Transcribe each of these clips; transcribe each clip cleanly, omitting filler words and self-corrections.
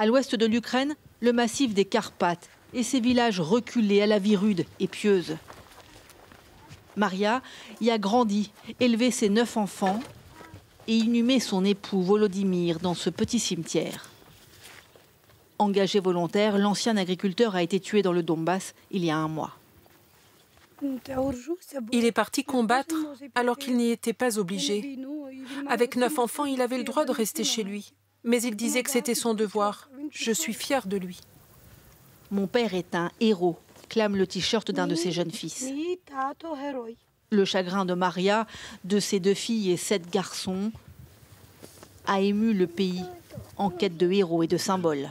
À l'ouest de l'Ukraine, le massif des Carpates et ses villages reculés à la vie rude et pieuse. Maria y a grandi, élevé ses 9 enfants et inhumé son époux Volodymyr dans ce petit cimetière. Engagé volontaire, l'ancien agriculteur a été tué dans le Donbass il y a un mois. Il est parti combattre alors qu'il n'y était pas obligé. Avec 9 enfants, il avait le droit de rester chez lui. Mais il disait que c'était son devoir. Je suis fière de lui. Mon père est un héros, clame le t-shirt d'un de ses jeunes fils. Le chagrin de Maria, de ses 2 filles et 7 garçons, a ému le pays en quête de héros et de symboles.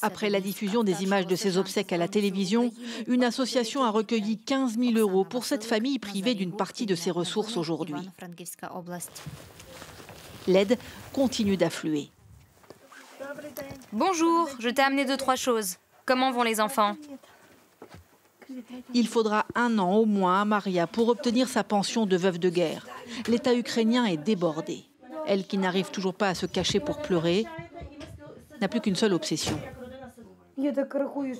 Après la diffusion des images de ses obsèques à la télévision, une association a recueilli 15 000 € pour cette famille privée d'une partie de ses ressources aujourd'hui. L'aide continue d'affluer. Bonjour, je t'ai amené 2-3 choses. Comment vont les enfants? Il faudra 1 an au moins à Maria pour obtenir sa pension de veuve de guerre. L'État ukrainien est débordé. Elle, qui n'arrive toujours pas à se cacher pour pleurer, n'a plus qu'une seule obsession.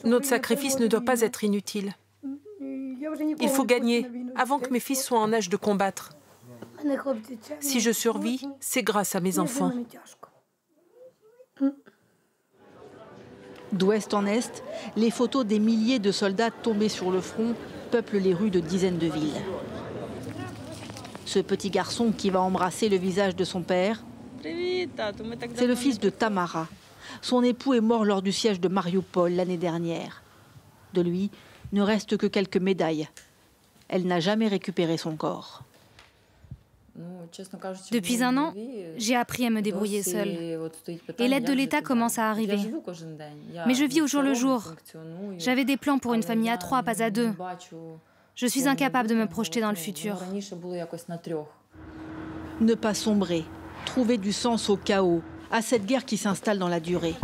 Notre sacrifice ne doit pas être inutile. Il faut gagner avant que mes fils soient en âge de combattre. Si je survis, c'est grâce à mes enfants. D'ouest en est, les photos des milliers de soldats tombés sur le front peuplent les rues de dizaines de villes. Ce petit garçon qui va embrasser le visage de son père, c'est le fils de Tamara. Son époux est mort lors du siège de Mariupol l'année dernière. De lui, ne reste que quelques médailles. Elle n'a jamais récupéré son corps. Depuis 1 an, j'ai appris à me débrouiller seule. Et l'aide de l'État commence à arriver. Mais je vis au jour le jour. J'avais des plans pour une famille à 3, pas à 2. Je suis incapable de me projeter dans le futur. Ne pas sombrer, trouver du sens au chaos, à cette guerre qui s'installe dans la durée.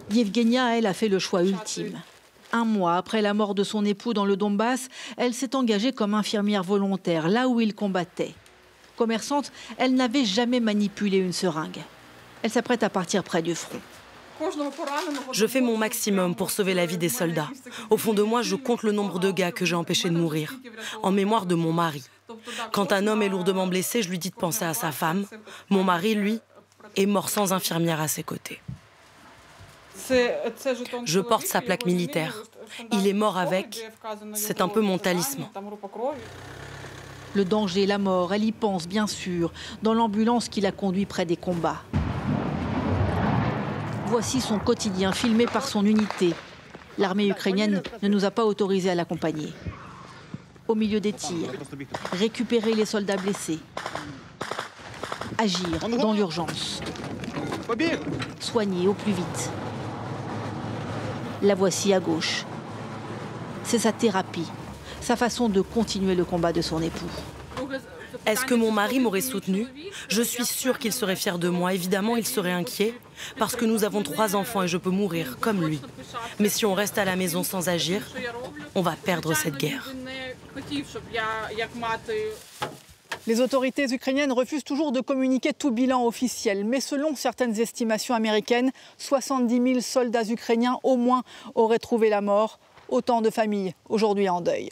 Yevgenia, elle, a fait le choix ultime. 1 mois après la mort de son époux dans le Donbass, elle s'est engagée comme infirmière volontaire, là où il combattait. Commerçante, elle n'avait jamais manipulé une seringue. Elle s'apprête à partir près du front. Je fais mon maximum pour sauver la vie des soldats. Au fond de moi, je compte le nombre de gars que j'ai empêchés de mourir, en mémoire de mon mari. Quand un homme est lourdement blessé, je lui dis de penser à sa femme. Mon mari, lui, est mort sans infirmière à ses côtés. Je porte sa plaque militaire. Il est mort avec. C'est un peu mon talisman. Le danger, la mort, elle y pense bien sûr, dans l'ambulance qui la conduit près des combats. Voici son quotidien filmé par son unité. L'armée ukrainienne ne nous a pas autorisés à l'accompagner. Au milieu des tirs, récupérer les soldats blessés, agir dans l'urgence, soigner au plus vite. La voici à gauche. C'est sa thérapie, sa façon de continuer le combat de son époux. Est-ce que mon mari m'aurait soutenu? Je suis sûre qu'il serait fier de moi. Évidemment, il serait inquiet, parce que nous avons 3 enfants et je peux mourir, comme lui. Mais si on reste à la maison sans agir, on va perdre cette guerre. Les autorités ukrainiennes refusent toujours de communiquer tout bilan officiel. Mais selon certaines estimations américaines, 70 000 soldats ukrainiens au moins auraient trouvé la mort. Autant de familles aujourd'hui en deuil.